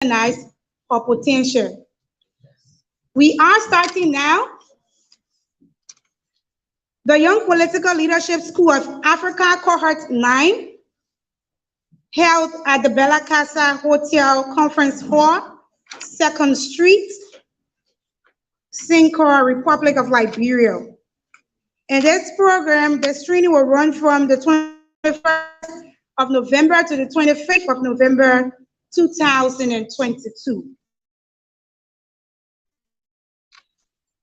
recognize her potential. We are starting now. The Young Political Leadership School of Africa, Cohort 9, held at the Bella Casa Hotel Conference Hall, 2nd Street, Sincor, Republic of Liberia. In this program, the training will run from the 21st of November to the 25th of November, 2022.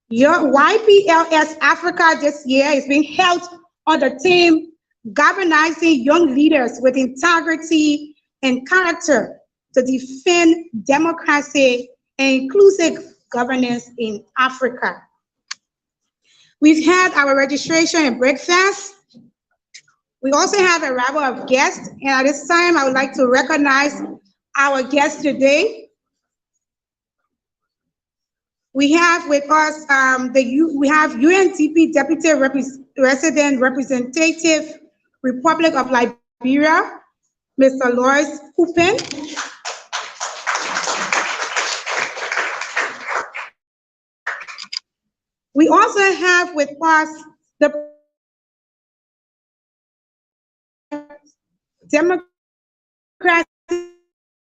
Your YPLS Africa this year is being held on the theme Galvanizing Young Leaders with Integrity and Character to Defend Democracy and Inclusive Governance in Africa. We've had our registration and breakfast. We also have a rabble of guests, and at this time, I would like to recognize our guests today. We have with us we have UNDP Deputy Resident Representative, Republic of Liberia, Mr. Lois Coupin. We also have with us the Democratic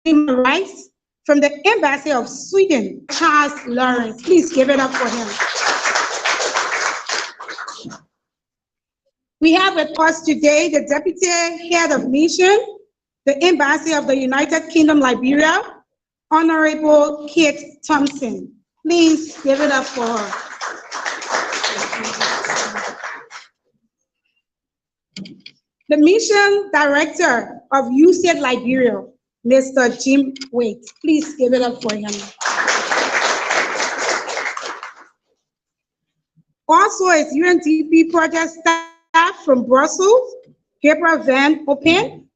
Rights from the Embassy of Sweden, Charles Lawrence. Please give it up for him. We have with us today the Deputy Head of Mission, the Embassy of the United Kingdom, Liberia, Honorable Kate Thompson. Please give it up for her. The Mission Director of USAID Liberia, Mr. Jim Waite. Please give it up for him. Also is UNDP project staff from Brussels, Gabriel Van Open.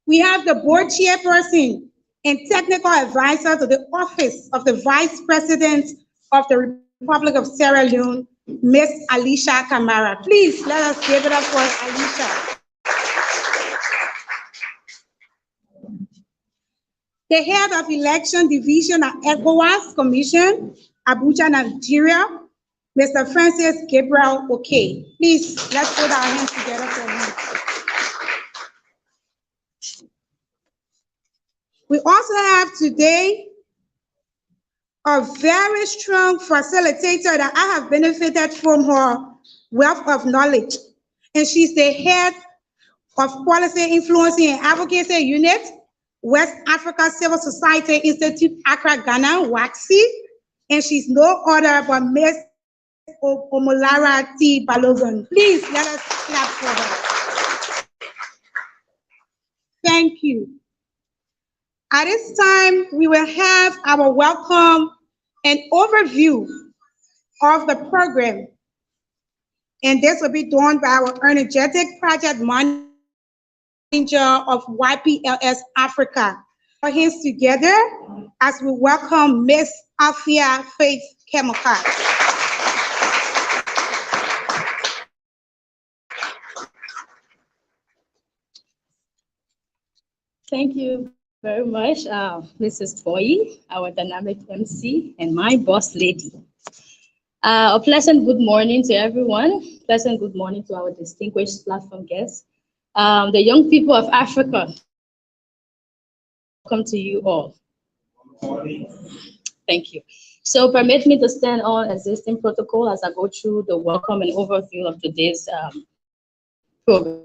We have the board chairperson and technical advisor to the Office of the Vice President of the Republic of Sierra Leone, Miss Alicia Kamara. Please let us give it up for Alicia. The head of election division at ECOWAS Commission, Abuja, Nigeria, Mr. Francis Gabriel Okay. Please, let's put our hands together for him. We also have today a very strong facilitator that I have benefited from her wealth of knowledge. And she's the head of Policy Influencing and Advocacy Unit, West Africa Civil Society Institute, Accra, Ghana, WACSI. And she's no other but Ms. Omolara T. Balogun. Please let us clap for her. Thank you. At this time, we will have our welcome and overview of the program. And this will be done by our energetic project manager of YPLS Africa. Our hands together as we welcome Miss Afia Faith Kemoka. Thank you very much, Mrs. Boye, our dynamic MC, and my boss lady. A pleasant good morning to everyone. Pleasant good morning to our distinguished platform guests. The young people of Africa, welcome to you all. Thank you. So permit me to stand on existing protocol as I go through the welcome and overview of today's program.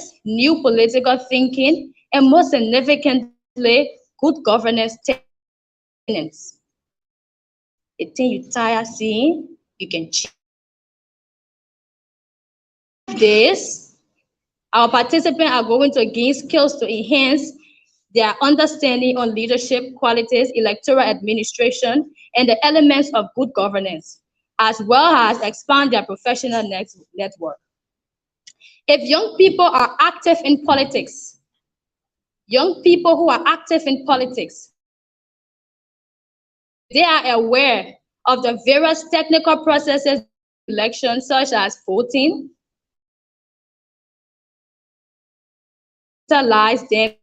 leaders, new political thinking, and most significantly, good governance tenets. A thing you tire seeing, you can change. This, our participants are going to gain skills to enhance their understanding on leadership qualities, electoral administration, and the elements of good governance, as well as expand their professional network. If young people are active in politics, young people who are active in politics, if they are aware of the various technical processes elections, such as voting, utilize them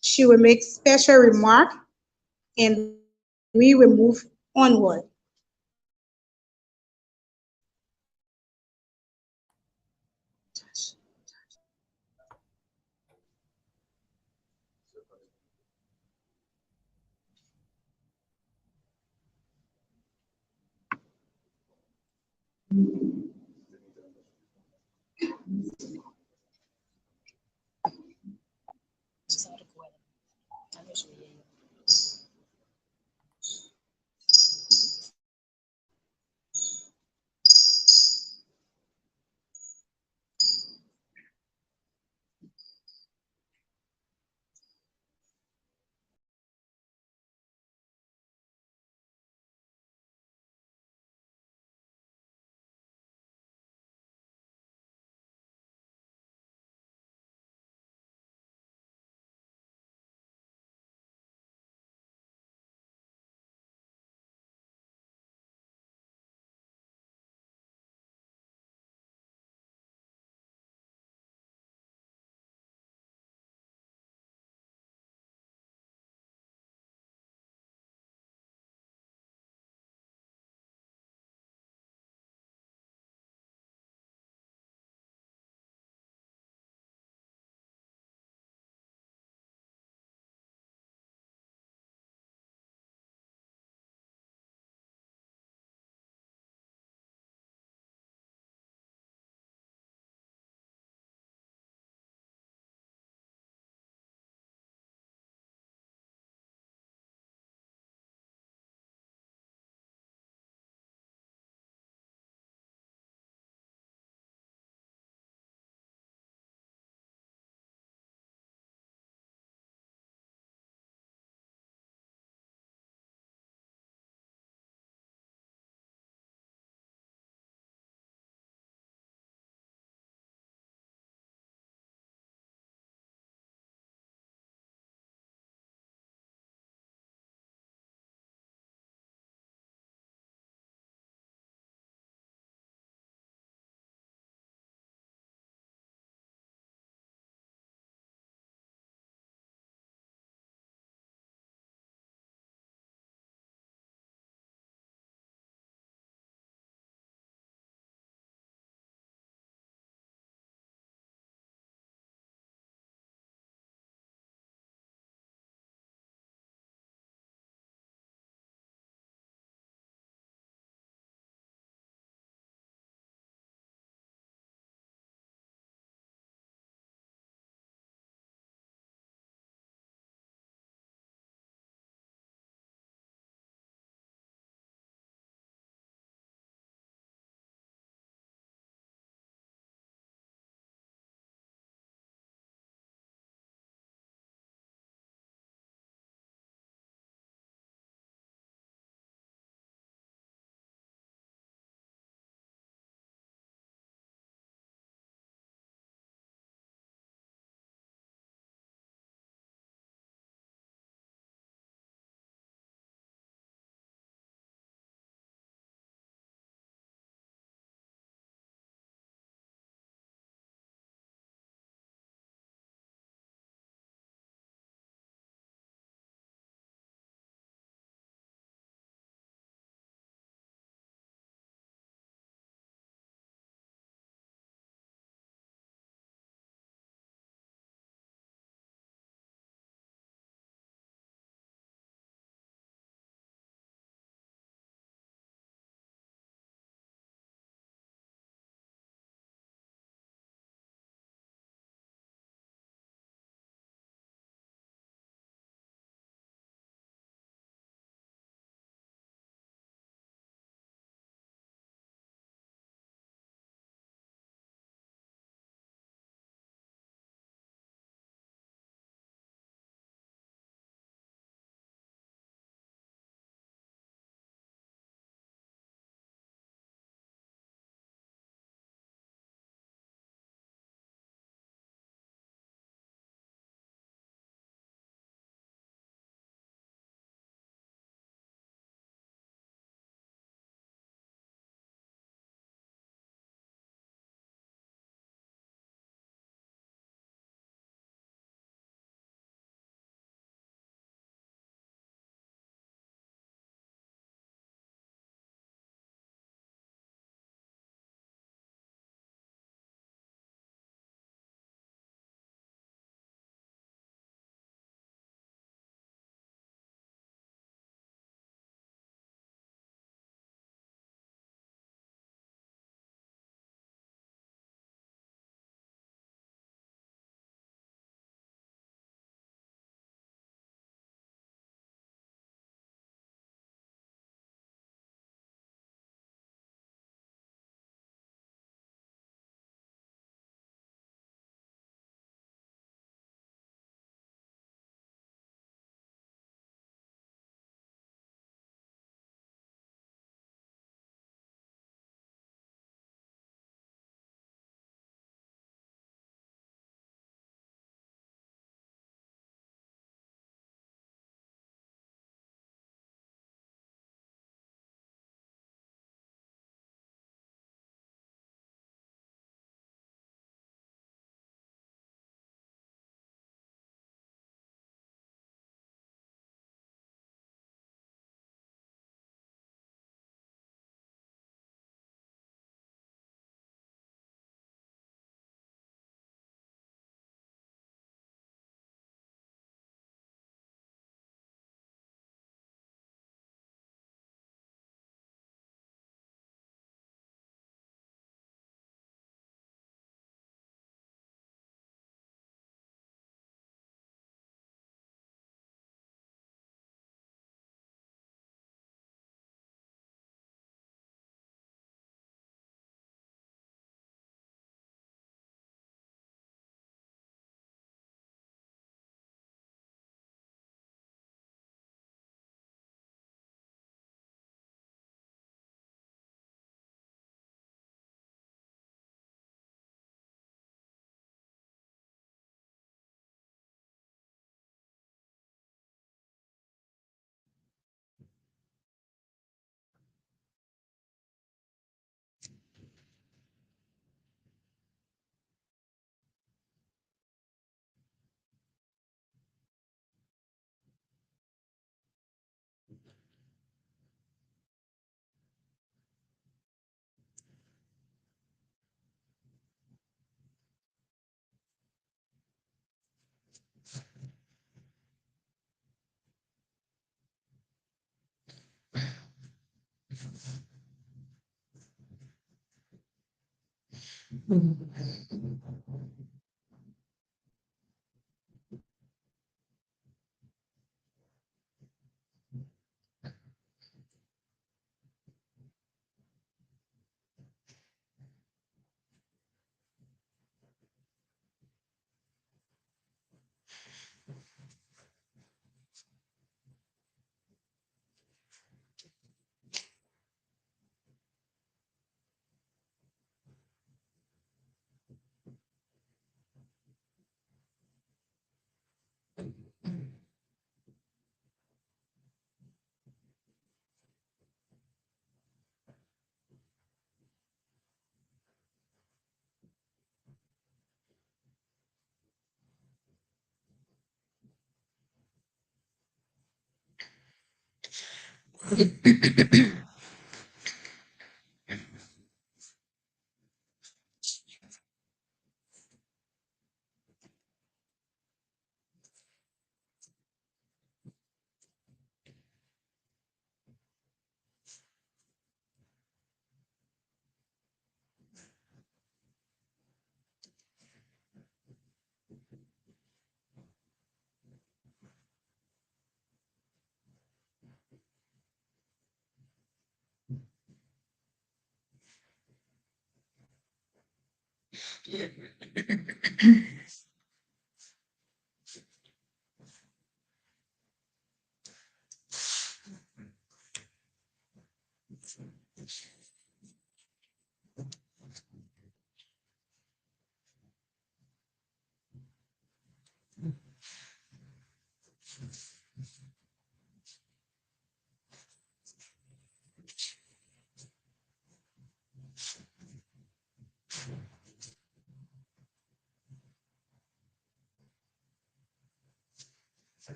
she will make special remark and we will move onward.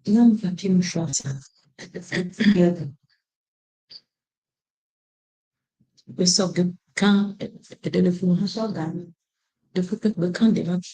Non, papier mouchoir, ça. Besok kan de telefoon so dan de fuket bekan de wat.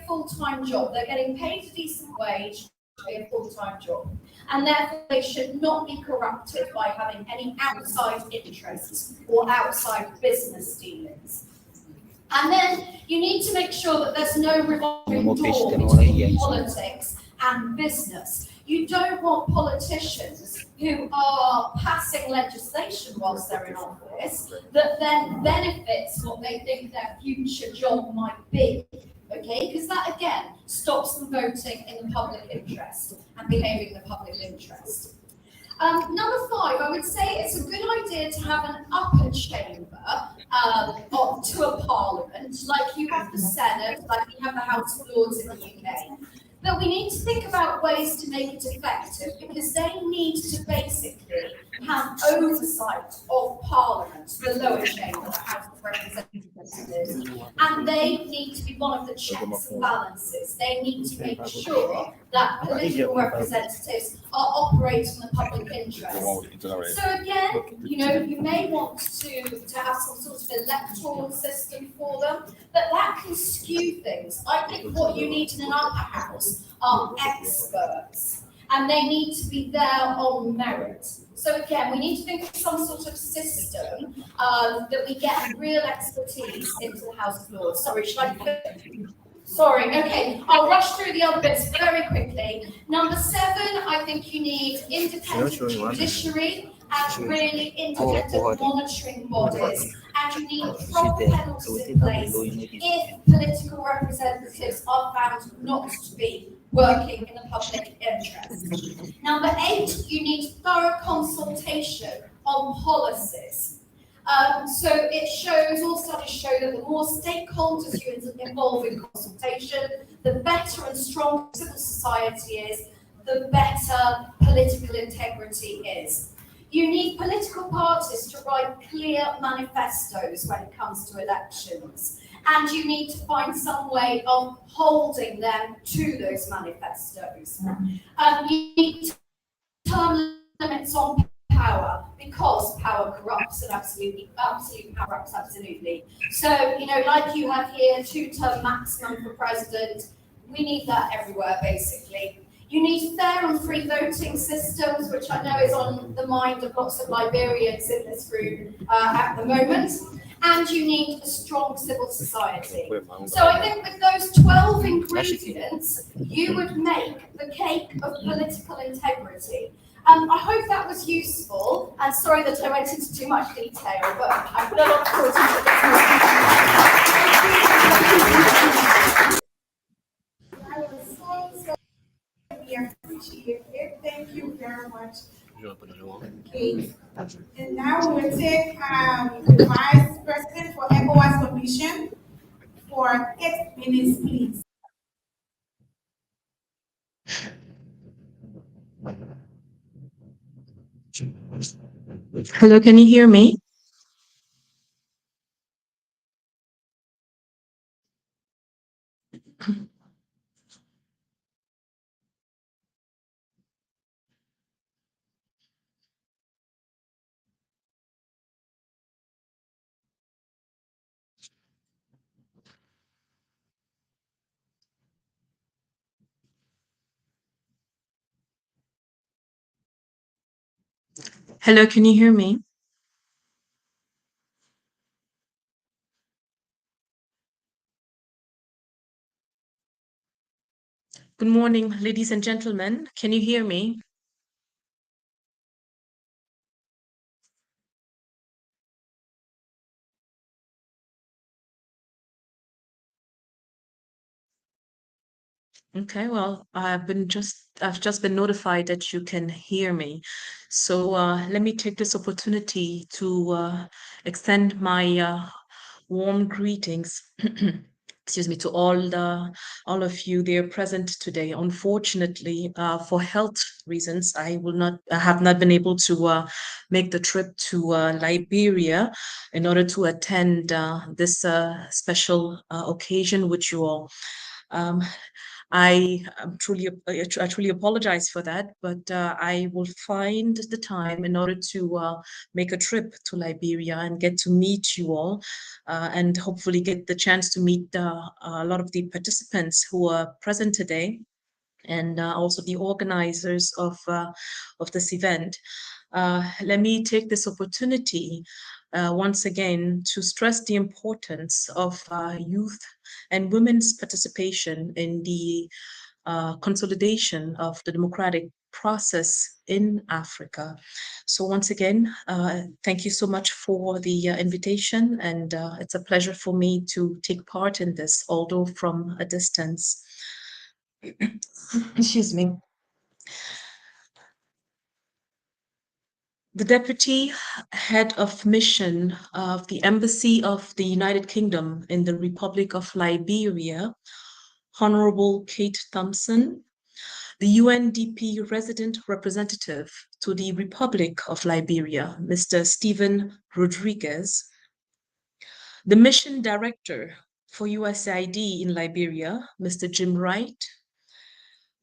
Full-time job. They're getting paid a decent wage, to be a full-time job. And therefore they should not be corrupted by having any outside interests or outside business dealings. And then you need to make sure that there's no revolving door between politics and business. You don't want politicians who are passing legislation whilst they're in office that then benefits what they think their future job might be. Okay, because that again stops them voting in the public interest and behaving in the public interest. Number 5, I would say it's a good idea to have an upper chamber to a parliament, like you have the Senate, like you have the House of Lords in the UK. But we need to think about ways to make it effective because they need to basically have oversight of Parliament, the lower chamber, the House of Representatives, and they need to be one of the checks and balances. They need to make sure that political representatives are operating in the public interest. So again, you may want to have some sort of electoral system for them, but that can skew things. I think what you need in an upper house are experts, and they need to be there on merit. So again, we need to think of some sort of system that we get real expertise into the House of Lords. Sorry, should I? Sorry, okay, I'll rush through the other bits very quickly. Number 7, I think you need independent judiciary and really independent monitoring bodies. And you need proper penalties in place if political representatives are found not to be working in the public interest. Number 8, you need thorough consultation on policies. So it shows, all studies show that the more stakeholders you involve in consultation, the better and stronger civil society is, the better political integrity is. You need political parties to write clear manifestos when it comes to elections. And you need to find some way of holding them to those manifestos. You need term limits on power because power corrupts and absolute power corrupts absolutely. So, like you have here, 2-term maximum for president, we need that everywhere basically. You need fair and free voting systems, which I know is on the mind of lots of Liberians in this room at the moment. And you need a strong civil society. So I think with those 12 ingredients, you would make the cake of political integrity. I hope that was useful, and sorry that I went into too much detail, but I put a lot of thought into it. We appreciate it. Thank you very much, Kate. And now we will take the Vice President for ECOWAS Commission for 8 minutes, please. Hello, can you hear me? Hello, can you hear me? Good morning, ladies and gentlemen. Can you hear me? Okay, well, I've just been notified that you can hear me. So let me take this opportunity to extend my warm greetings, excuse me, to all of you there present today. Unfortunately, for health reasons, I have not been able to make the trip to Liberia in order to attend this special occasion with you all. Um, I truly apologize for that, but I will find the time in order to make a trip to Liberia and get to meet you all, and hopefully get the chance to meet a lot of the participants who are present today. and also the organizers of this event. Let me take this opportunity once again to stress the importance of youth and women's participation in the consolidation of the democratic process in Africa. So once again, thank you so much for the invitation, and it's a pleasure for me to take part in this, although from a distance. Excuse me. The Deputy Head of Mission of the Embassy of the United Kingdom in the Republic of Liberia, Honorable Kate Thompson, the UNDP Resident Representative to the Republic of Liberia, Mr. Stephen Rodriguez, the Mission Director for USAID in Liberia, Mr. Jim Wright,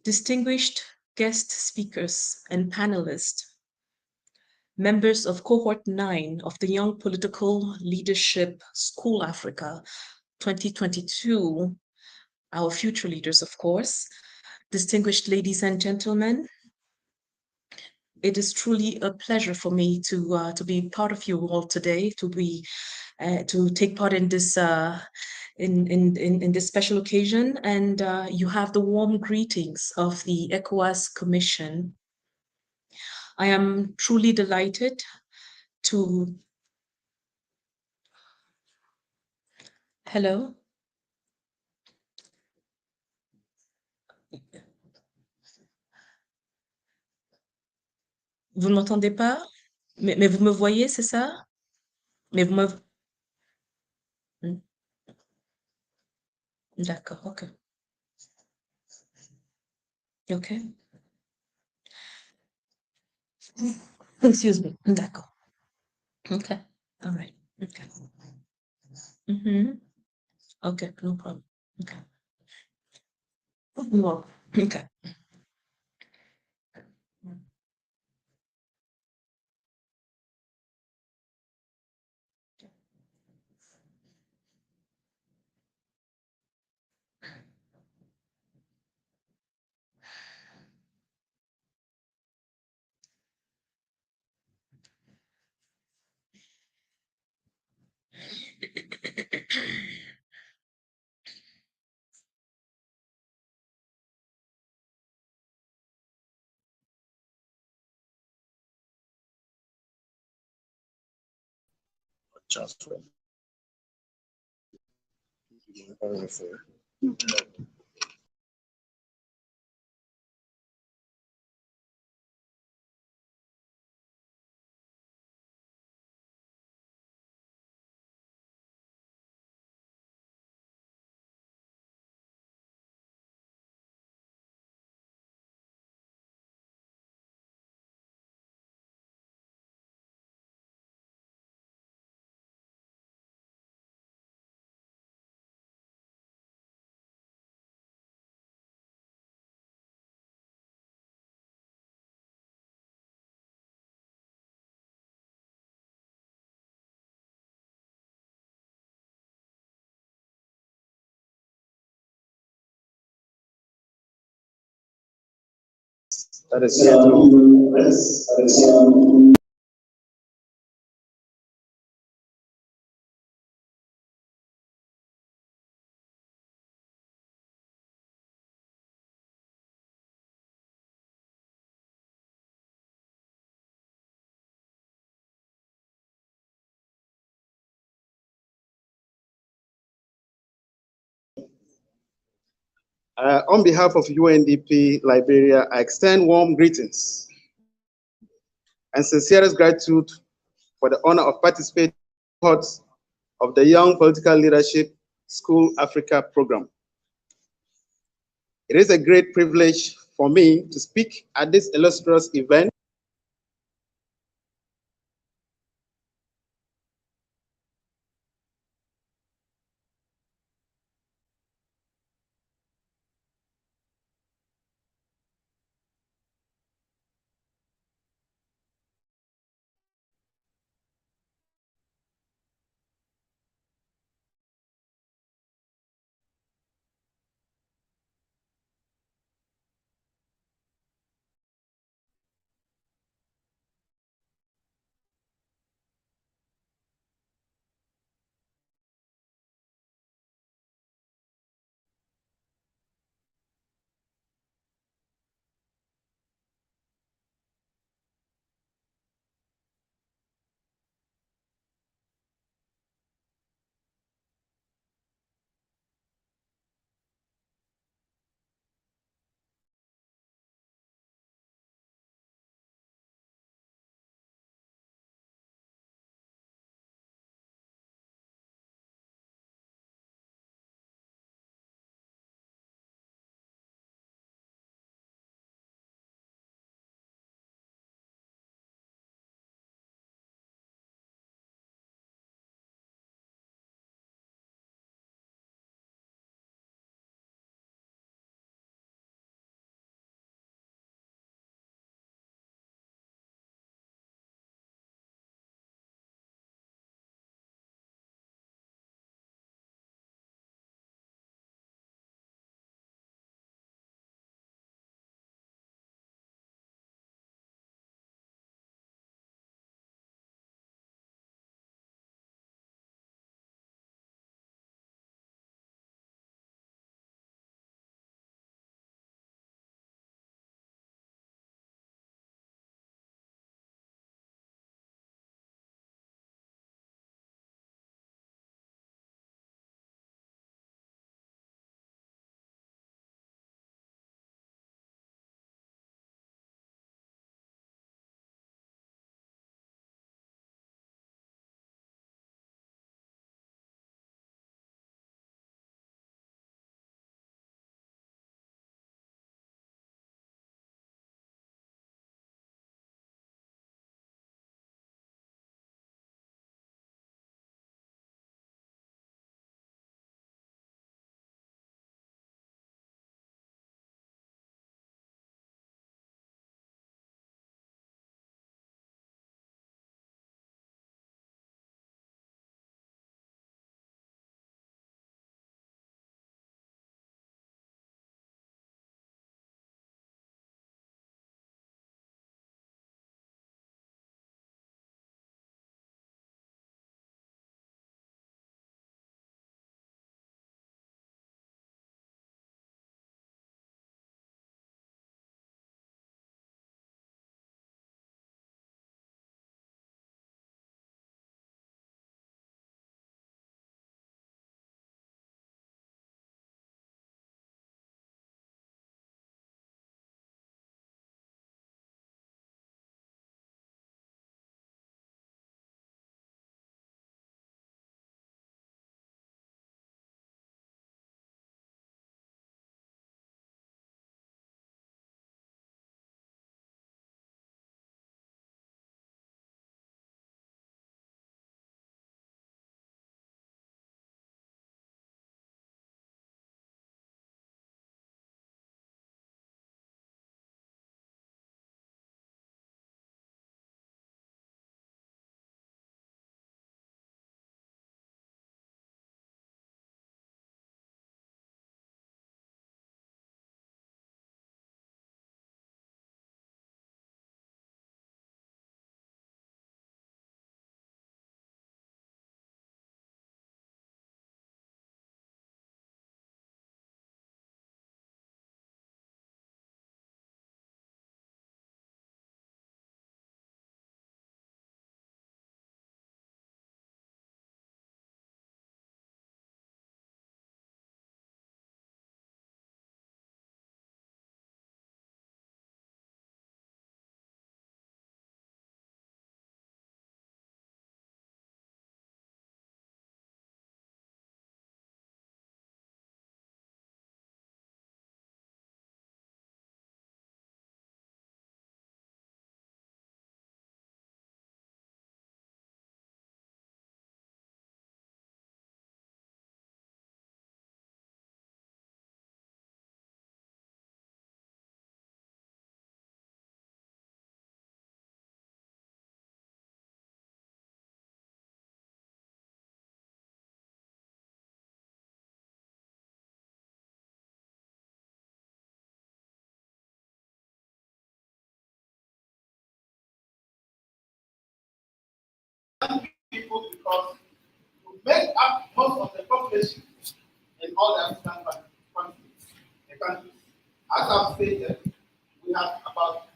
distinguished guest speakers and panelists, members of Cohort 9 of the Young Political Leadership School Africa 2022, our future leaders, of course, distinguished ladies and gentlemen, it is truly a pleasure for me to be part of you all today, to take part in this in this special occasion, and you have the warm greetings of the ECOWAS Commission. I am truly delighted to. Hello. Vous ne m'entendez pas? Mais vous me voyez, c'est ça? Mais vous me... D'accord, ok. Ok. Excuse me. D'accord. Okay. All right. Okay. Okay, no problem. Okay. No. Okay. Just that is on behalf of UNDP Liberia, I extend warm greetings and sincerest gratitude for the honor of participating in the of the Young Political Leadership School Africa program. It is a great privilege for me to speak at this illustrious event. because we make up most of the population in all the African countries. As I've stated, we have about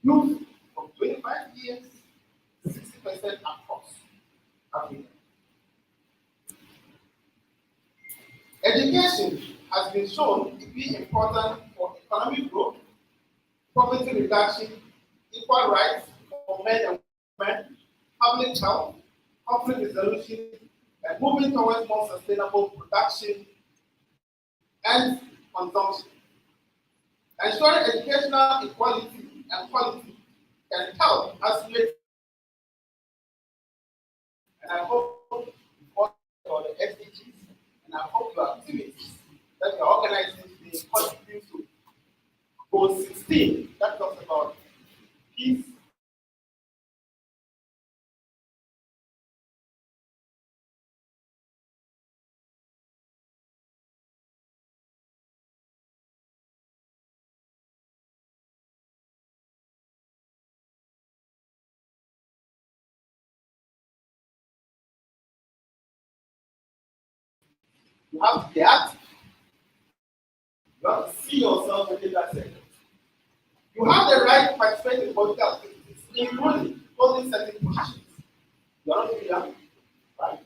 youth from 25 years, 60% across Africa. Education has been shown to be important for economic growth, poverty reduction, equal rights for men and women, public health, conflict resolution, and moving towards more sustainable production and consumption. Ensuring educational equality and quality can help us make, and I hope for the SDGs, and I hope your activities that you're organizing today contribute to goal 16 that talks about peace. You have to be active. You have to see yourself within that sector. You have the right to participate in political activities, including holding certain positions. You are not too young, right?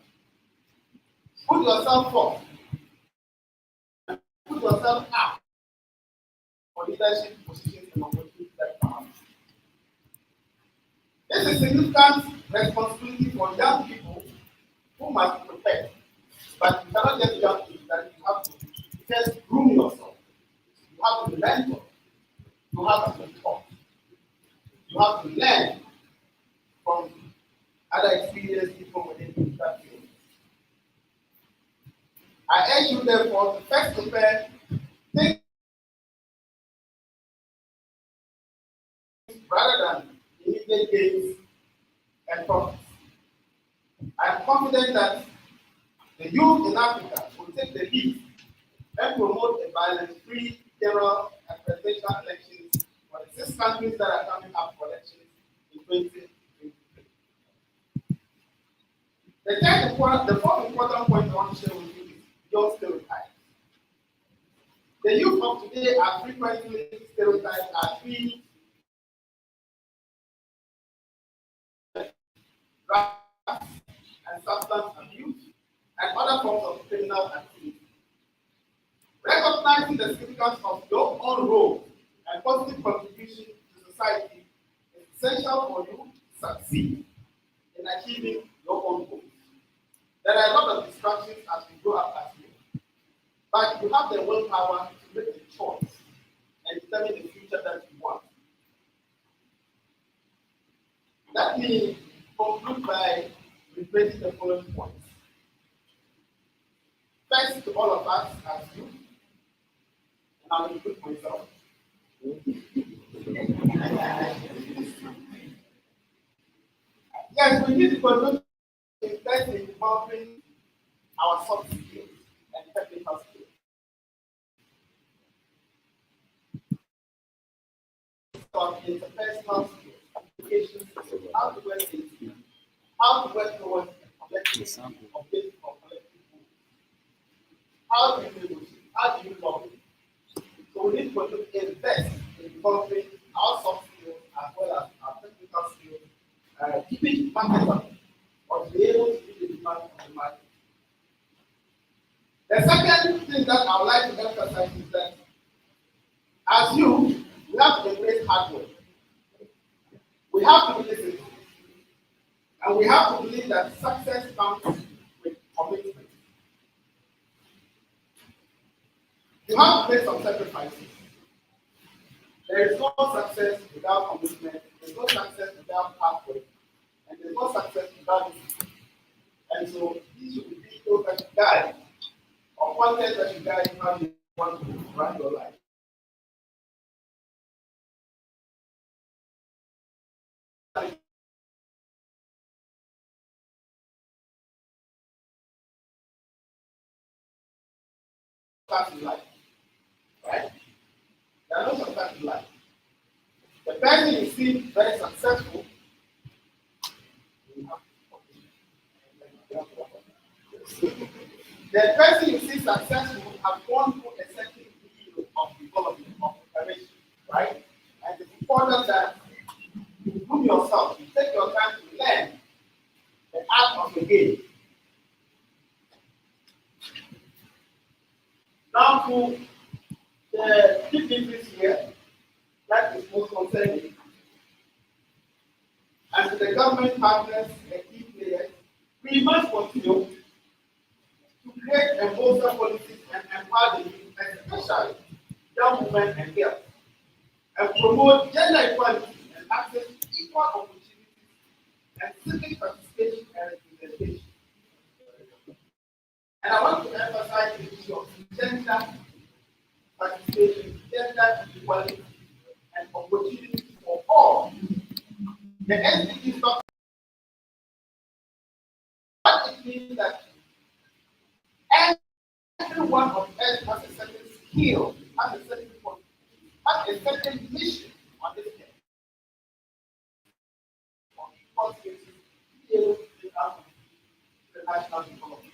Put yourself forth. Put yourself out for leadership positions and opportunities that come up. This is significant responsibility for young people who must be prepared. But you cannot just young people that you have to just groom yourself. You have to mentor. You have to be taught. You have to learn from other experienced people within that field. I urge you therefore to first prepare, think rather than immediate gains and profits. I am confident that the youth in Africa will take the lead and promote a violence-free general and presidential elections for the 6 countries that are coming up for elections in 2023. The fourth important point I want to share with you is young stereotypes. The youth of today are frequently stereotyped as being drugs and substance abuse and other forms of criminal activity. Recognizing the significance of your own role and positive contribution to society is essential for you to succeed in achieving your own goals. There are a lot of distractions as we grow up as youth, but you have the willpower to make a choice and determine the future that you want. Let me conclude by repeating the following points. First, to all of us as youth, and I'll include myself. Yes, we need to continue to invest in developing our soft skills and technical skills. Our interpersonal skills, communication skills, how to work in team, how to work towards objective or collective goals. How do you negotiate? How do you lobby? So we need to invest in developing our soft skills as well as our technical skills, keeping marketable or be able to meet the demand of the market. The second thing that I would like to emphasize is that as you, we have to embrace hard work. We have to be disciplined. And we have to believe that success comes with commitment. You have to make some sacrifices. There is no success without commitment. There is no success without hard work. And there is no success without discipline. And so these should be people that you guide, or content that you guide how you want to run your life. In life, right? There are no success in life. The person you see very successful, The person you see successful has gone through a certain period of development, of preparation, right? And it's important that you groom yourself, you take your time to learn the art of the game. Now to the key difference here, that is most concerning. As the government partners and key players, we must continue to create and bolster policies and empower the youth, especially young women and girls, and promote gender equality and access to equal opportunities and civic participation and representation. And I want to emphasize the issue of gender participation, gender equality, and opportunity for all. The SDGs talk what it means that every one of us has a certain skill, has a certain has a certain mission on this earth. On equal basis, to be able to bring out the national economy.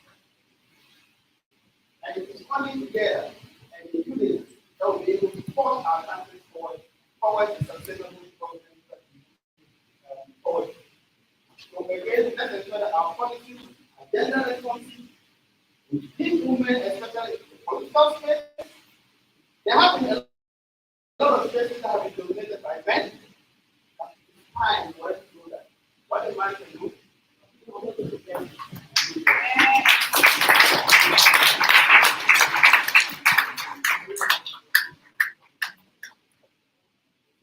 And it is coming together and the unity that will be able to push our country forward, towards the sustainable development that we forward. So again, let's ensure that our policies are gender responsive, we give women, especially in the political space. There have been a lot of spaces that have been dominated by men. But it's time for us to do that. What a man can do.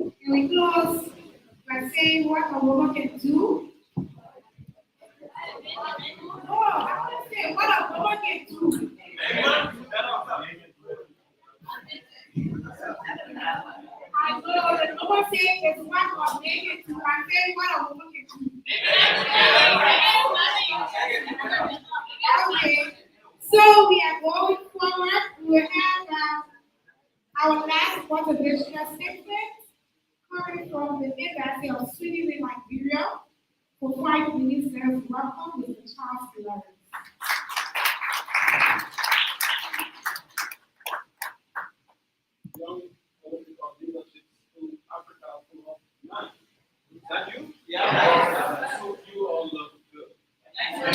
And we close by saying what a woman can do. Oh, I want to say what a woman can do. I know the woman saying is what a man can do. I'm saying what a woman can do. Okay, so we are going forward. We will have our last motivational statement coming from the embassy of Sweden in Liberia. For 5 minutes, let us welcome Mr. Charles Lawrence. Young Olympic of Leadership School, Africa, full of 9. Is that you? Yeah. So you all look good. Are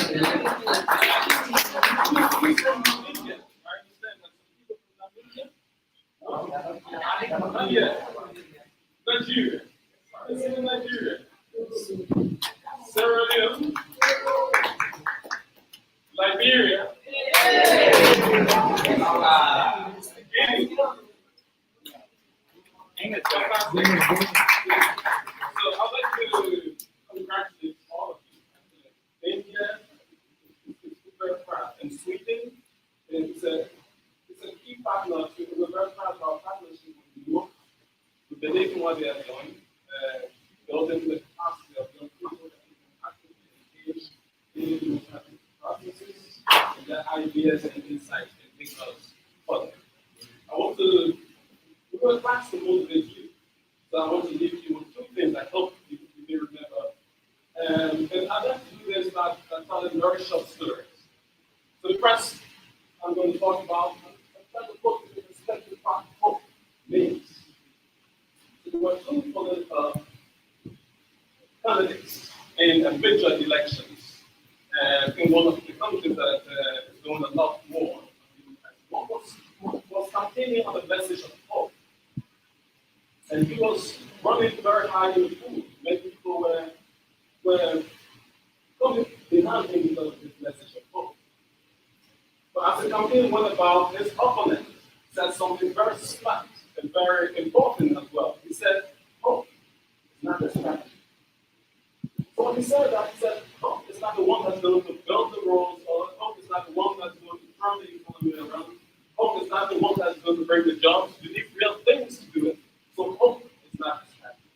you from India? I understand that some people from India? No? Not yet. Nigeria. Is it in Nigeria? Sierra Leone. Liberia. Guinea. So I'd like to congratulate all of you. India is very proud, and Sweden is a key partner. We're very proud of our partnership with New York. We believe in what they are doing, building the capacity of young people that can actively engage in processes and their ideas and insights and make us further. I want to, because that's to motivate you. So I want to leave you with 2 things I hope you may remember. And I'd like to do this by telling very short stories. So the first I'm going to talk about, I'm trying to put in perspective what hope means. So there were 2 political candidates in major elections in one of the countries that is doing a lot more. One was campaigning on the message of hope. And he was running very high in the pool. Many people were coming behind him because of this message of hope. But as the campaign went about, his opponent said something very smart and very important as well. He said, hope is not a strategy. So when he said that, he said, hope is not the one that's going to build the roads, or hope is not the one that's going to turn the economy around. Hope is not the one that's going to bring the jobs. You need real things to do it. So hope is not a strategy.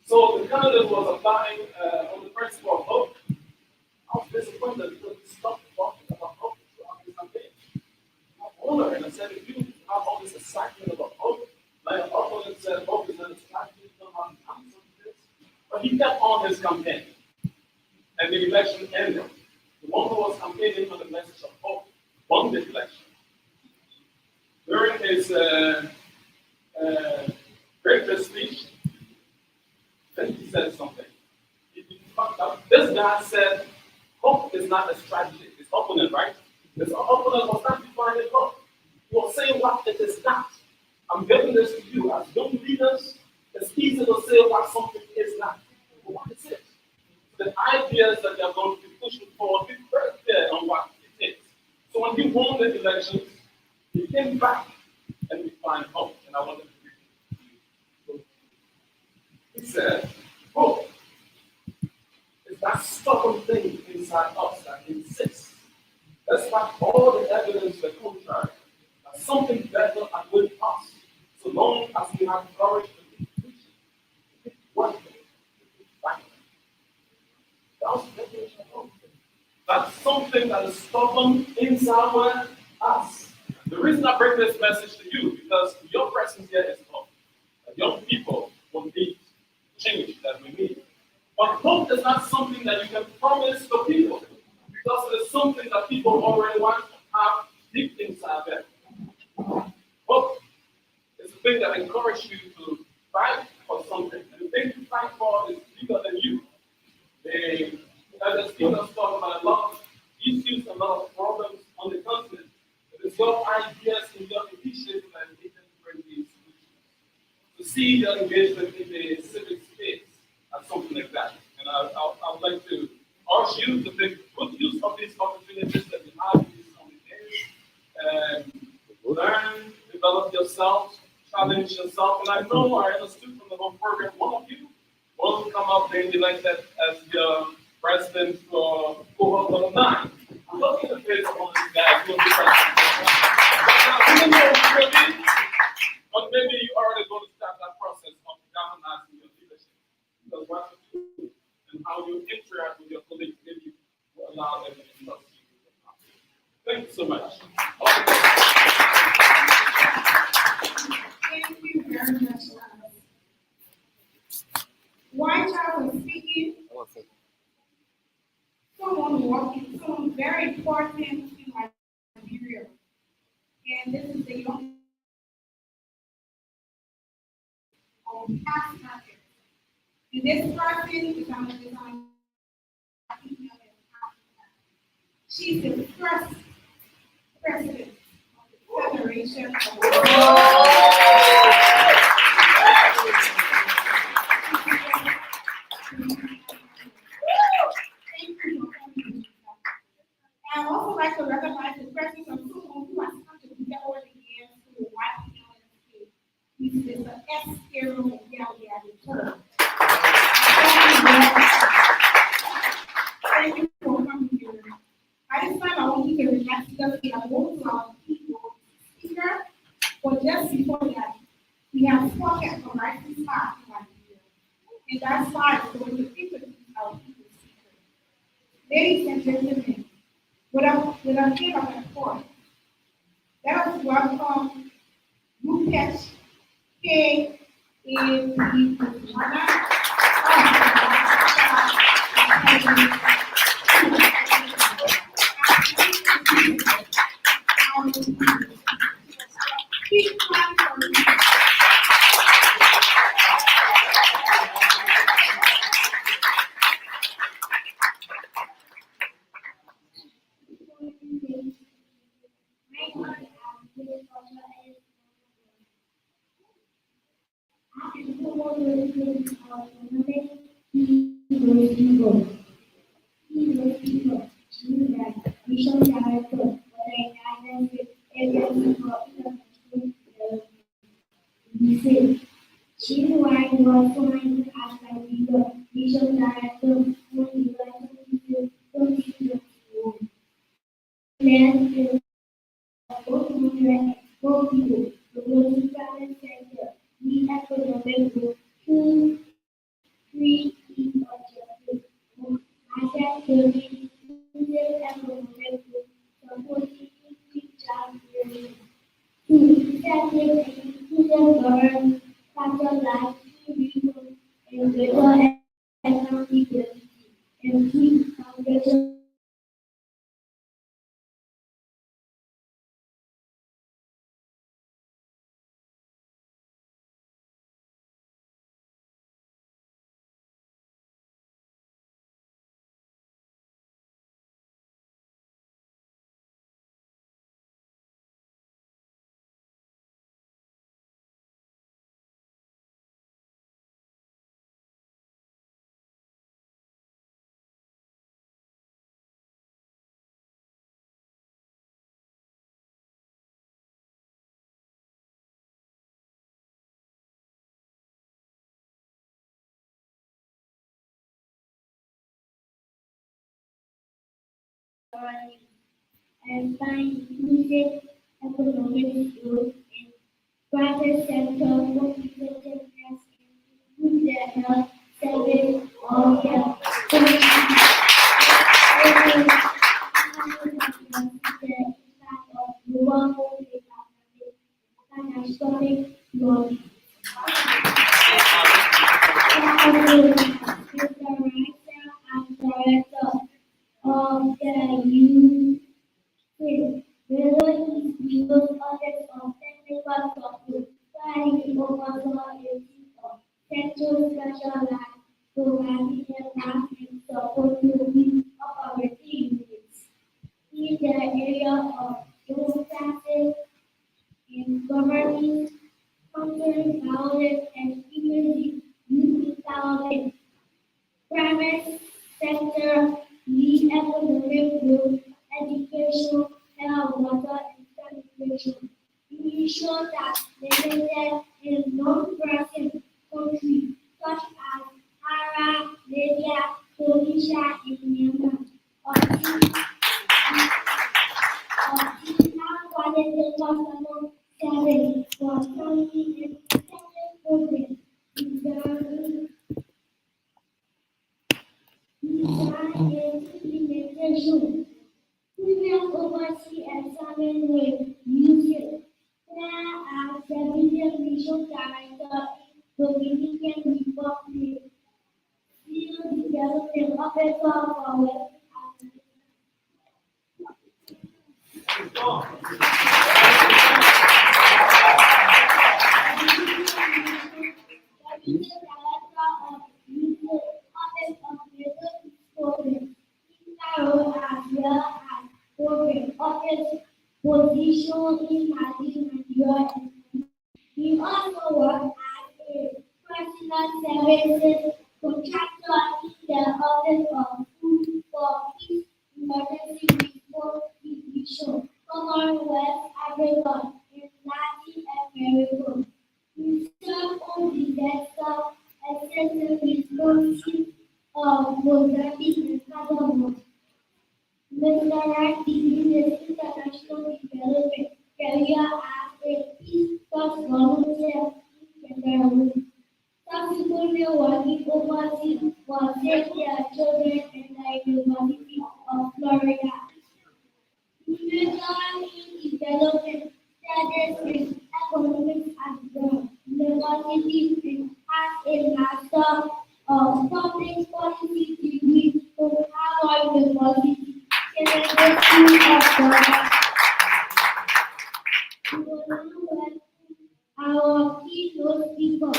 So the candidate was applying on the principle of hope. I was disappointed because he stopped talking about hope throughout the campaign. I wondered, and I said, if you have all this excitement about hope, like an opponent said, hope is not a strategy, you don't have to answer this. But he kept on his campaign. And the election ended. the one who was campaigning on the message of hope, won the election. During his great speech, then he said something. This guy said, hope is not a strategy. It's opponent, right? This opponent was not defining hope. He was saying what it is not. I'm giving this to you as young leaders. It's easy to say what something is not. But what is it? The ideas that you're going to be pushing forward, be very clear on what it is. So when he won the elections, he came back and defined hope. And I wanted to read it. He said, hope is that stubborn thing inside us that insists, despite all the evidence the contrary, that something better awaits us, so long as we have courage to keep preaching, to keep working, to keep fighting. That's the definition of hope. That's something that is stubborn inside us. The reason I bring this message to you, because your presence here is hope. Young people will need change that we need. But hope is not something that you can promise to people, because it is something that people already want to have deep inside them. Hope is the thing that encourages you to fight for something. And the thing to fight for is bigger than you. The speakers talk about a lot of issues, a lot of problems on the continent. It is your ideas and your initiatives that they can bring these solutions. To see your engagement in the civic space as something like that. And I would like to urge you to make good use of these opportunities that you have in these communities. Learn, develop yourself, challenge yourself. And I know I understood from the whole program, one of you will come up being elected as the president for cohort number 9. I'm looking at the face of one of these guys who will be president. Now, even though you will be, but maybe you already going to start that process of galvanizing your leadership. Because what you do and how you interact with your colleagues, maybe will allow them to trust you. Thank you so much. Thank you very much. While I was speaking, someone very important in Liberia. And this is the young of past market. And this person is on the design. She's the first president of the Federation I also like to recognize the presence of someone who has contributed over the years to the YPLS. He's Mr. S. Carol Galley at the term. Thank you for coming here. At this time, I want you to relax because we have both of our people speaker. But just before that, we have spoken from right to start right here. And that's why I'm going to introduce our people speaker. Ladies and gentlemen, without fear of a court, let us welcome Rupesh K. in the and find inclusive economic growth in private sector competitiveness and improve the health service of the country. The impact of global catastrophic growth. Mr. Writer and Director of the youth whether his views others of technical topics, planning oversaw a team of central specialized programming and support to be operating units. In the area of democracy in governing, countering violence and emerging youth empowerment. Private sector lead economic growth, education, health, water, and sanitation. We ensure that limited in non-present countries such as Ara, Libya, Tunisia, and Myanmar. Optimal quality customer service for family and extended programs. Design and implementation. Premium oversee examine with users. There as the media mission director in Dominican Republic. Field development officer for West Africa. Position in Nigeria. He also worked as a personal services contractor in the Office of Food for Peace Emergency Response Division, Commonwealth Africa, and Latin America. He served on disaster assessment responses of Mozambique and Cameroon. Mr. Wright began his international development career as a Peace Corps volunteer in Cameroon. Subsequently working overseas for Save Their Children and the University of Florida. He majored in development studies and economics at the university and has a Master of Public Policy degree from Harvard University. We will now welcome our keynote speaker.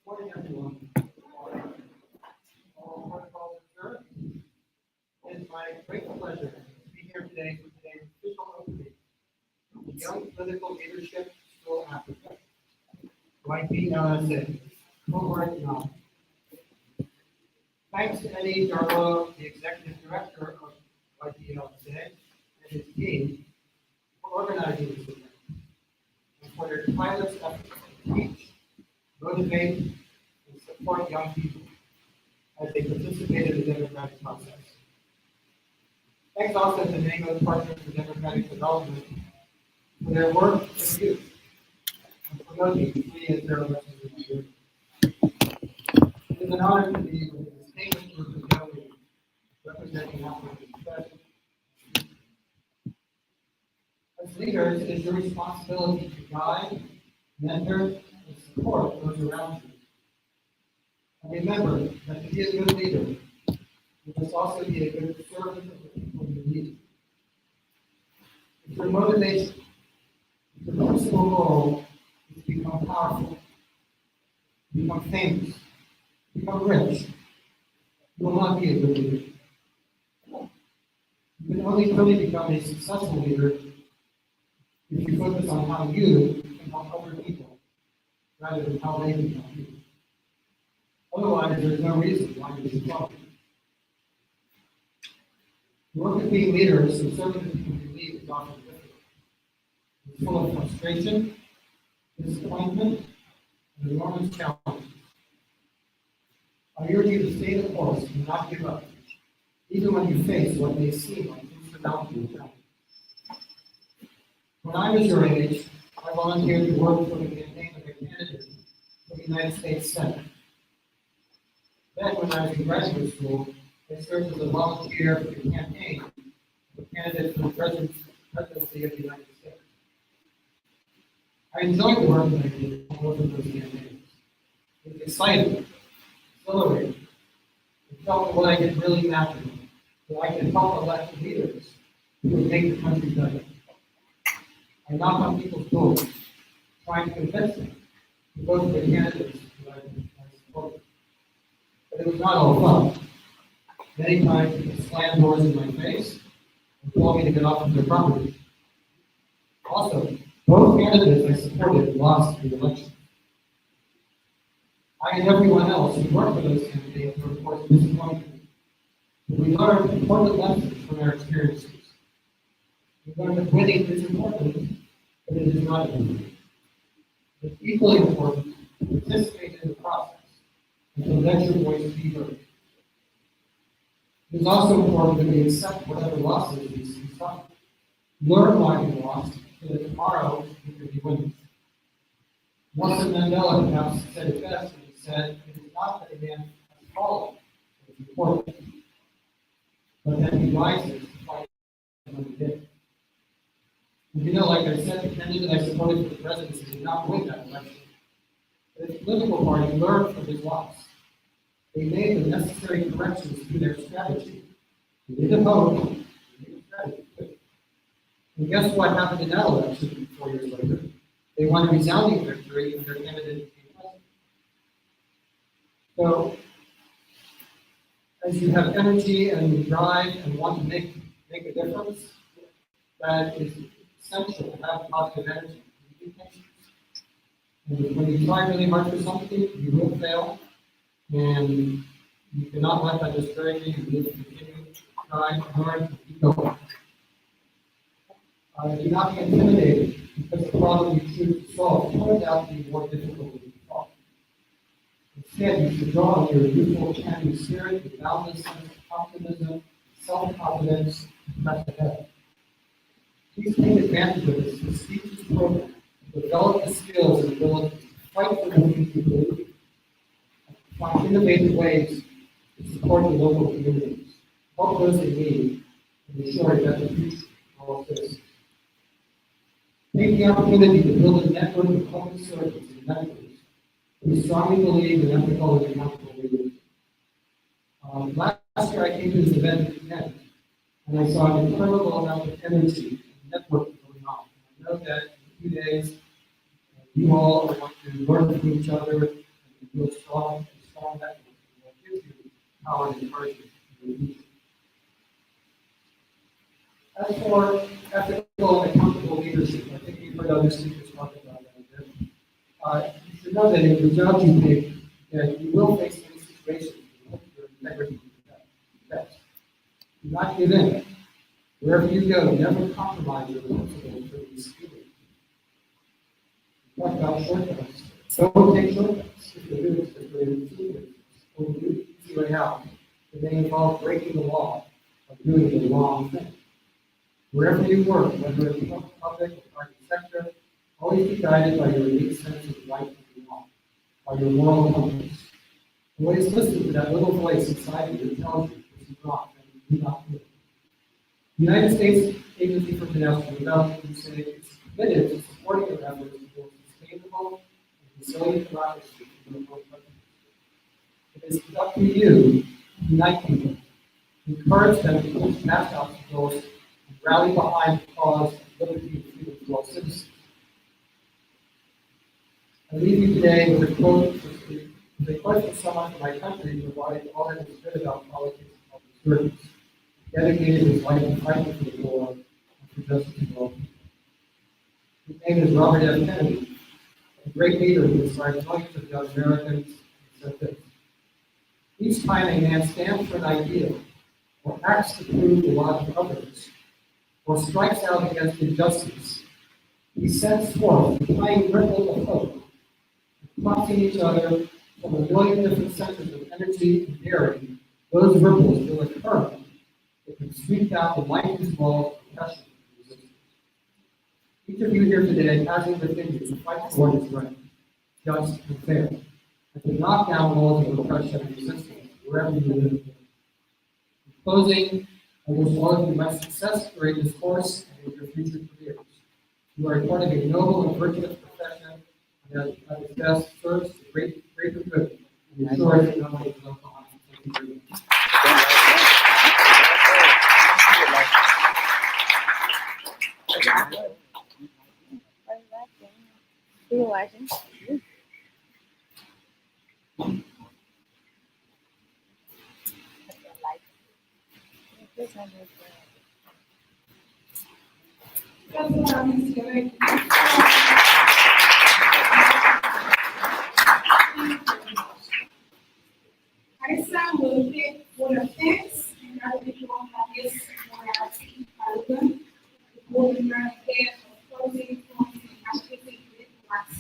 Morning, everyone. All protocols observed. It is my great pleasure to be here today for today's official opening of the Young Political Leadership School Africa, YPLS, cohort 9. Thanks to Eddie Darlow, the Executive Director of YPLS, and his team for organizing this event and for their tireless efforts to teach, motivate, and support young people as they participate in the democratic process. Thanks also to NAMO Partners for Democratic Development for their work with youth and promoting free and fair elections in Nigeria. It is an honor to be with a distinguished group of young leaders representing African present. As leaders, it is your responsibility to guide, mentor, and support those around you. And remember that to be a good leader, you must also be a good servant of the people you lead. If your motivation, if your principal goal is to become powerful, become famous, become rich, you will not be a good leader. You can only really become a successful leader if you focus on how you can help other people rather than how they can help you. Otherwise, there's no reason why you should follow. The work of being leaders and serving the people you lead is often difficult. It's full of frustration, disappointment, and enormous challenges. I urge you to stay the course and not give up, even when you face what may seem like insurmountable challenges. When I was your age, I volunteered to work for the campaign of a candidate for the United States Senate. Then, when I was in graduate school, I served as a volunteer for the campaign of a candidate for the presidency of the United States. I enjoyed the work that I did on both of those campaigns. It was exciting, exhilarating. It felt that what I did really mattered, that I could help elect leaders who would make the country better. I knocked on people's doors, trying to convince them to vote for the candidates that I supported. But it was not all fun. Many times people slammed doors in my face and told me to get off of their property. Also, both candidates I supported lost the election. I and everyone else who worked for those campaigns were, of course, disappointed. But we learned important lessons from our experiences. We learned that winning is important, but it is not enough. It's equally important to participate in the process and to let your voice be heard. It is also important that we accept whatever losses we suffer. Learn why we lost so that tomorrow we can be winners. Nelson Mandela perhaps said it best when he said, "It is not that a man has fallen that is important, but that he rises to fight another day." And you know, like I said, the candidate I supported for the presidency did not win that election. But his political party learned from his loss. They made the necessary corrections to their strategy. They didn't vote, they made a strategy. And guess what happened in that election 4 years later? They won a resounding victory and their candidate became president. So, as you have energy and drive and want to make a difference, that is essential to have positive energy. You be patient. And when you try really hard for something, you will fail. And you cannot let that discourage you. You need to continue to try, learn, and keep going. Do not be intimidated because the problem you choose to solve turns out to be more difficult than you thought. Instead, you should draw on your youthful chanting spirit, your boundless sense of optimism, self-confidence, and press ahead. Please take advantage of this prestigious program to develop the skills and ability to fight for the things you believe in, and find innovative ways to support the local communities, help those in need, and ensure a better future for all citizens. Take the opportunity to build a network of public servants and mentors who strongly believe in ethical and accountable leadership. Last year I came to this event at the end, and I saw an incredible amount of energy and networking going on. And I know that in 2 days, you all are going to learn from each other and build strong networks that gives you power and encouragement in the future. As for ethical and accountable leadership, I think you've heard other speakers talk about that a bit. You should know that in the job you take, that you will face many situations where your integrity is do not give in. Wherever you go, never compromise your principles for these feelings. Talk about shortcuts. Don't take shortcuts. If you do, it's a easy way out. It may involve breaking the law of doing the wrong thing. Wherever you work, whether it's public or private sector, always be guided by your unique sense of right and wrong, by your moral compass. Always listen to that little voice inside you that tells you this is wrong and do not do it. The United States Agency for International Development is committed to supporting your efforts to build sustainable and resilient democracy in your own country. It is up to you to unite people, encourage them to push past obstacles, and rally behind the cause of liberty and freedom for all citizens. leave you today with a quote, with a quote from someone from my country who embodied all that is good about politics and public service, dedicated his life to fighting for the war and for justice for all people. His name is Robert F. Kennedy, a great leader who inspired millions of young Americans. He said this: each time a man stands for an ideal, or acts to prove the lot of others, or strikes out against injustice, he sends forth a tiny ripple of hope, prompting each other from a million different centers of energy and daring. Those ripples will occur that can sweep out the lightning ball of oppression and resistance. Each of you here today has it within you to fight for what is right, just, and fair, and to knock down walls of oppression and resistance wherever you live. In closing, I wish all of you much success during this course and in your future careers. You are a part of a noble and virtuous profession, and at its best serves the greater good and ensures that nobody is left behind. Thank you very much. I sound will take one offense, and other people have this morality, pardon, moving my head of closing points and activity with us.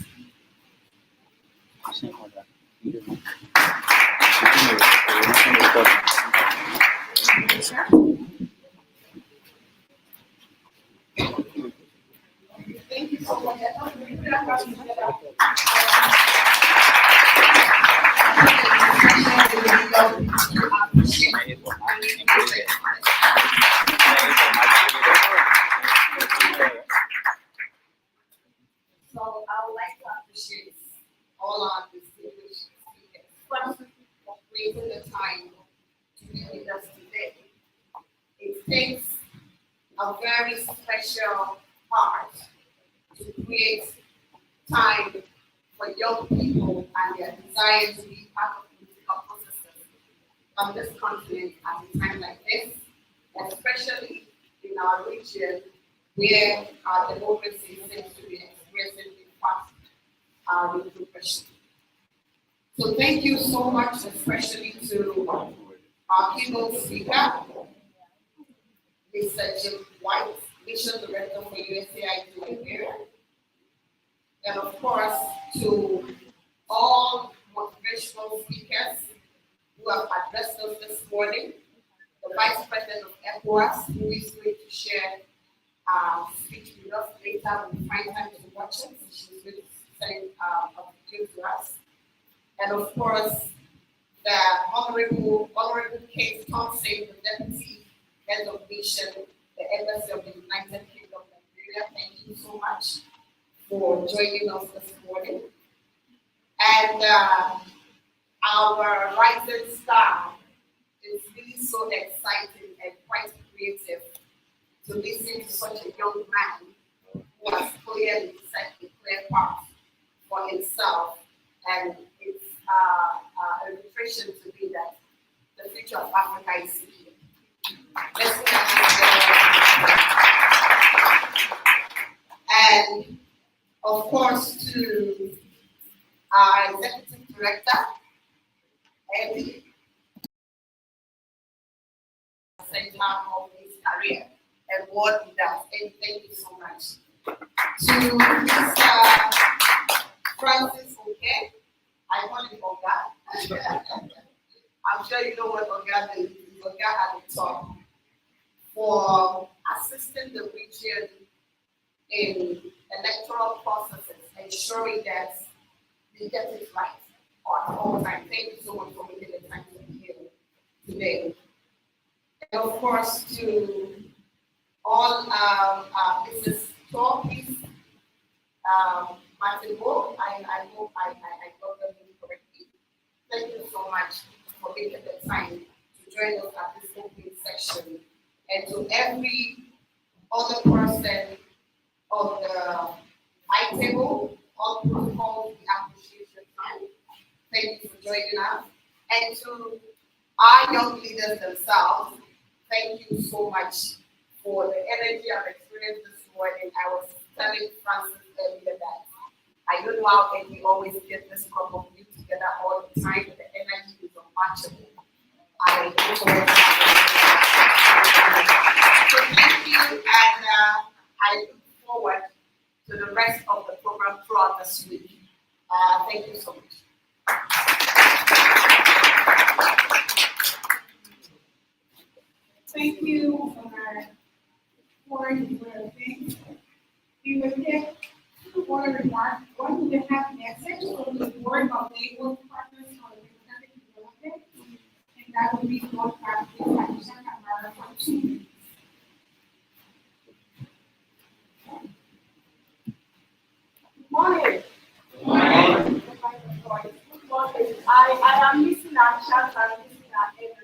Thank you so much. So I would like to appreciate all our distinguished speakers for creating the time to be with us today. It takes a very special heart to create time for young people and their desire to be part of political processes on this continent at a time like this, especially in our region where our democracy seems to be expressing in fast retrogression. So thank you so much, especially to our keynote speaker, Mr. Jim White, Mission Director for USAID Liberia, and of course to all motivational speakers who have addressed us this morning, the Vice President of ECOWAS, who is going to share speech with us later when we find time to watch it. She's going to send a video to us. And of course, the Honorable Kate Thompson, the Deputy Head of Mission, the Embassy of the United Kingdom of Nigeria. Thank you so much for joining us this morning. And our rising star is really so exciting and quite creative to listen to such a young man who has clearly set a clear path for himself. And it's an impression to me that the future of Africa is here. Let's look at and of course to our Executive Director, Eddie, center of his career and what he does. And thank you so much. To Mr. Francis Oke, I call him Oga. I'm sure you know what Oga is. Oga at the top for assisting the region in electoral processes, ensuring that they get it right at all times. Thank you so much for making the time to be here today. And of course, to all business talkies, Martin Bo, I hope I got the name correctly. Thank you so much for making the time to join us at this opening session. And to every other person on the high table, all protocols we have joining us. And to our young leaders themselves, thank you so much for the energy I've experienced this morning. I was telling Francis earlier that I don't know how we always get this group of you together all the time, but the energy is unmatchable. I look forward so thank you, and I look forward to the rest of the program throughout this week. Thank you so much. Thank you for your things. We will take two order remarks. One, we will have a message from the Board of Labor Partners for Economic Development, and that will be broadcast by Shaka Mara for 2 minutes. Good morning. Good morning. Good morning. I am missing our chance and missing our energy.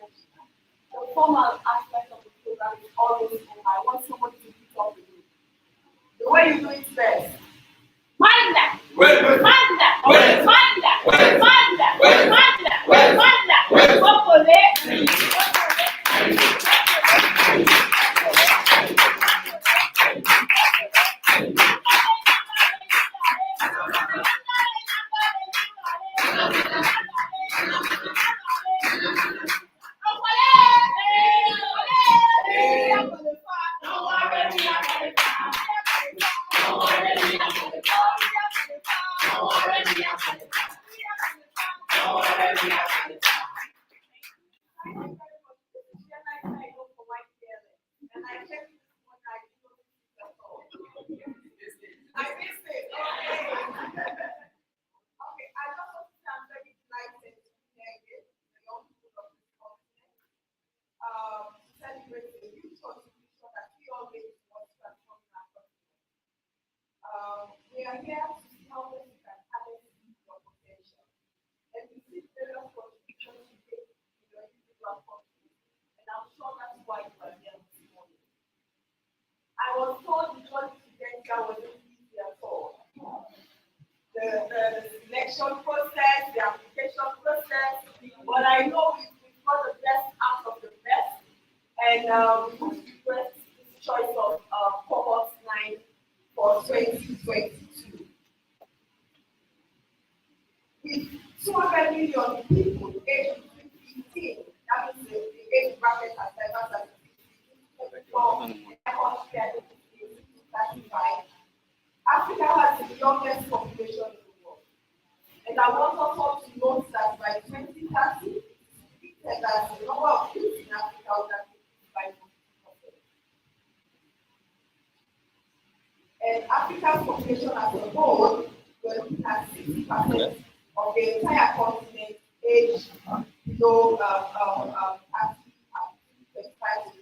The formal aspect of the program is always over. I want somebody to pick up the room. The way you do it best. Mind that. Mind that. Mind that. Mind that. Mind that. Mind that. We are here to see how we can harness your potential. And we see various contributions you make in your individual country. And I'm sure that's why you are here this morning. I was told the journey to get here wasn't easy at all. The selection process, the application process, but I know we've got the best out of the best. And we would request this choice of cohort 9 for 2022. With 200 million people aged between 15, that means the age bracket as diverse as 35. Africa has the youngest population in the world. And I want us all to note that by 2030, that the number of youth in Africa will increase by 50%. And Africa's population as a whole, we're looking at 60% of the entire continent aged below 35 to 30. That's the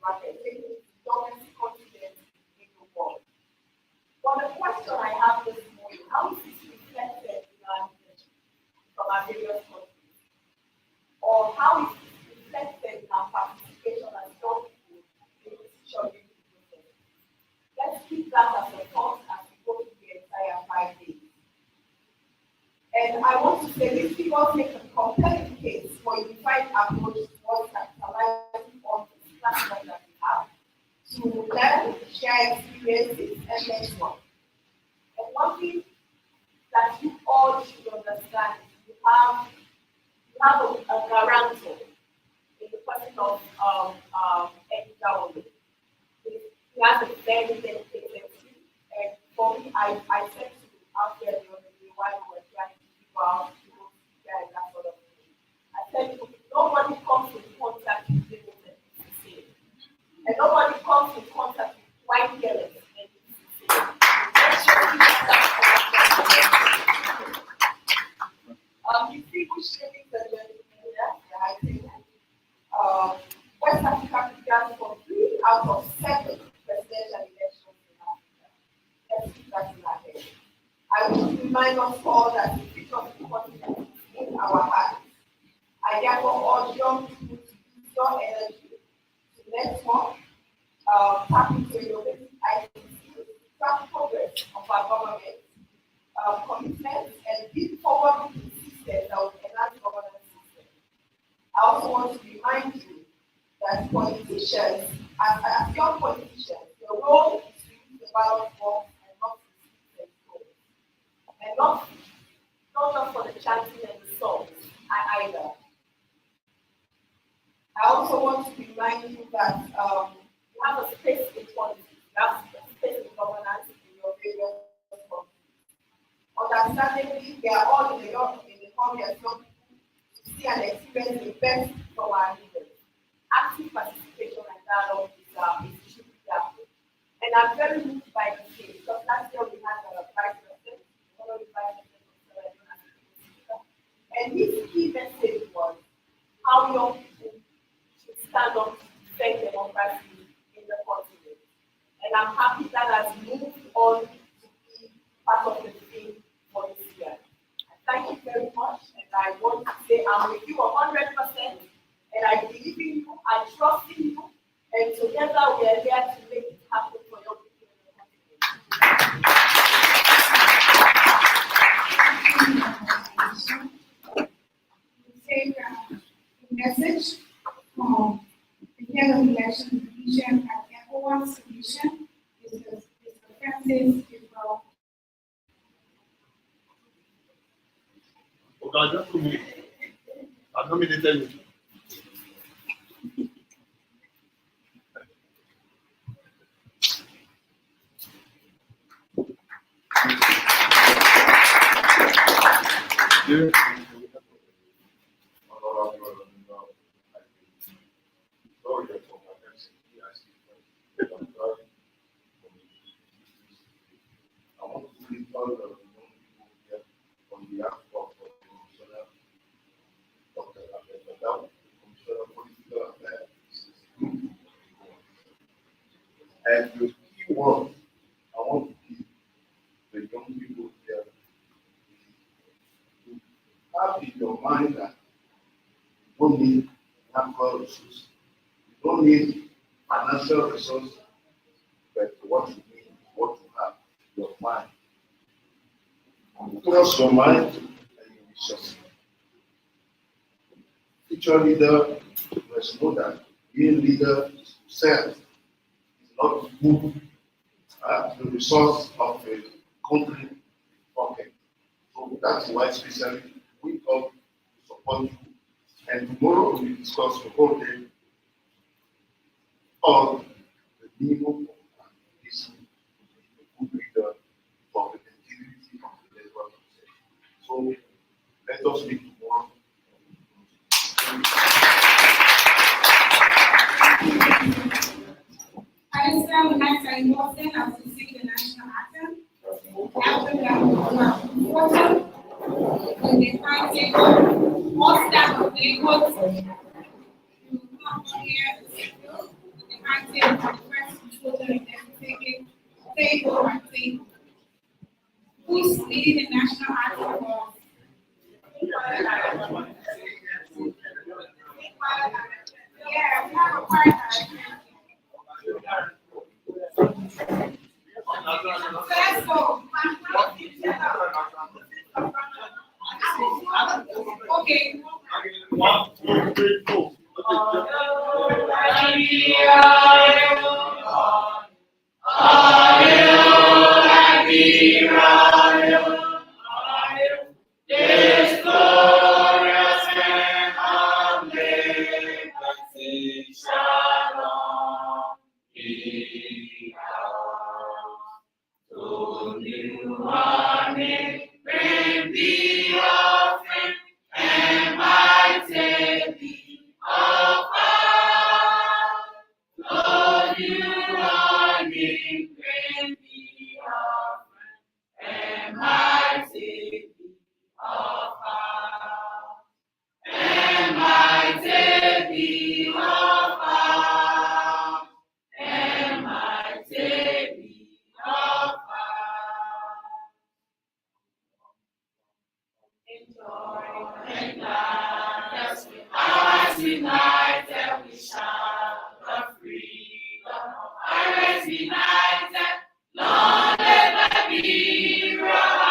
bracket, taking the youngest continent in the world. But the question I have this morning, how is this reflected in our leadership from our various countries? Or how is this reflected in our participation as young people in decision-making process? Let's keep that as a thought as we go through the entire 5 days. And I want to say these people make a compelling case for a unified approach towards capitalizing on this platform that we have to learn, share experiences, and network. And one thing that you all should understand is you have a guarantor in the person of Edgar. He has a very dedicated team. And for me, I said to out there the other day while we were trying to figure out and that sort of thing. I said, nobody comes in contact with people that is the same. And nobody comes in contact with YPLS and it's the same. Distinguished ladies and gentlemen, I think West Africa began from 3 out of 7 presidential elections in Africa. Let's keep that in our head. I want to remind us all that the future of the continent is in our hands. I therefore urge young people to use your energy to network, tap into innovative ideas, track progress of our government, commitments, and build forward that will enhance governance system. I also want to remind you that politicians, as young politicians, your role is to use the ballot box and not to speak and stones. And not just for the chanting and the songs either. I also want to remind you that you have a space in politics, you have a space in governance in your various countries. Understandably, we are all in the country as young people to see and experience the best from our leaders. Active participation and dialogue is truly important. And I'm very moved by the case because last year we had a vice president, one of the vice presidents, and his key message was how young people should stand up to defend democracy in the continent. And I'm happy that has moved on to be part of the theme for this year. Thank you very much, and I want to say I'm with you 100%, and I believe in you, I trust in you, and together we are there to make it happen for your people in the continent. Take the message from the head of election division at ECOWAS Solution is Francis Yplsa. Okay, just 2 minutes. I've nominated you. I want to thank all the young people here on behalf of the Commissioner, Dr. Abdel, Commissioner of Political Affairs. And the key word I want to give the young people here is to have in your mind that you don't need natural resources, you don't need financial resources, but what you need is what you have, your mind. Trust your mind and you will succeed. Future leader must know that being leader is to serve, is not to move the resource of a country pocket. So that's why especially we come to support you. And tomorrow we will discuss the whole day on the minimum of this good leader for the integrity of the labor process. So let us meet tomorrow. At this time, we'd like to invite Boston as we sing the national anthem. After that, we will have water in the time table. All staff of the court will come here in the time table, first children, and then table by table. Who's leading the national anthem for us? Yeah, we have a partner. Let's go. Okay. 1, 2, 3, 4. United, Lord, let me rise.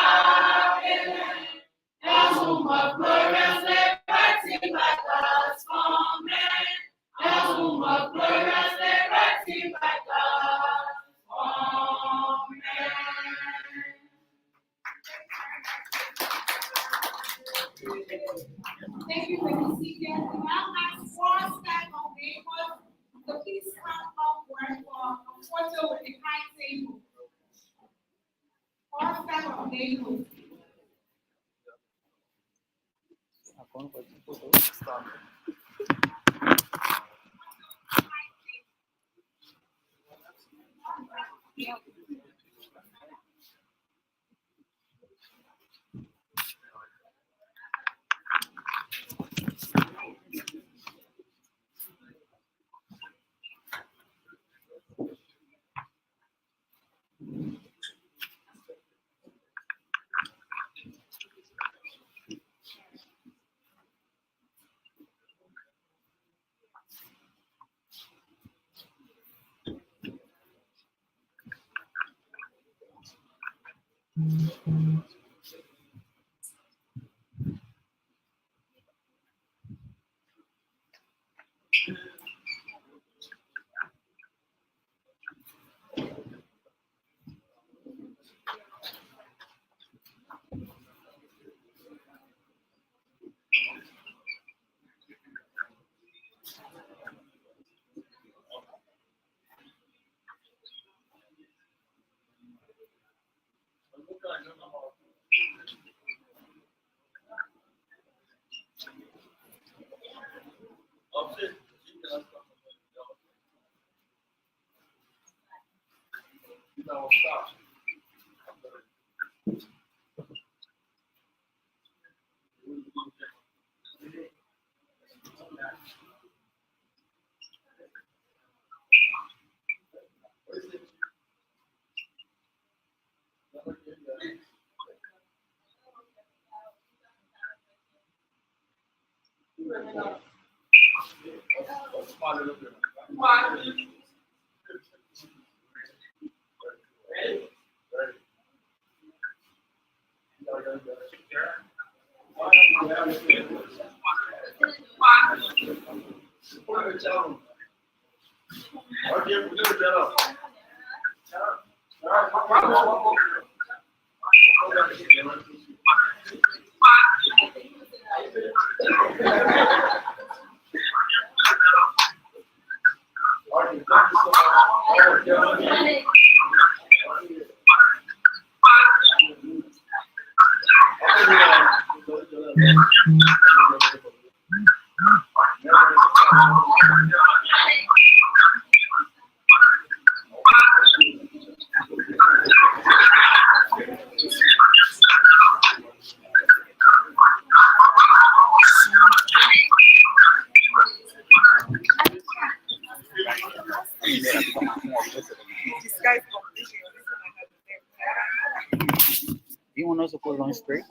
You want us to put it on straight?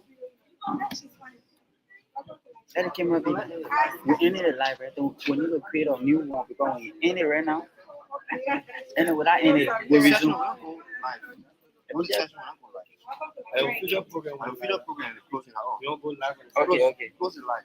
That came up in we ended it live right then. We need to create a new one because when you end it right now, and without end it, we resume. Future program, closing out. Okay, okay. Close it live.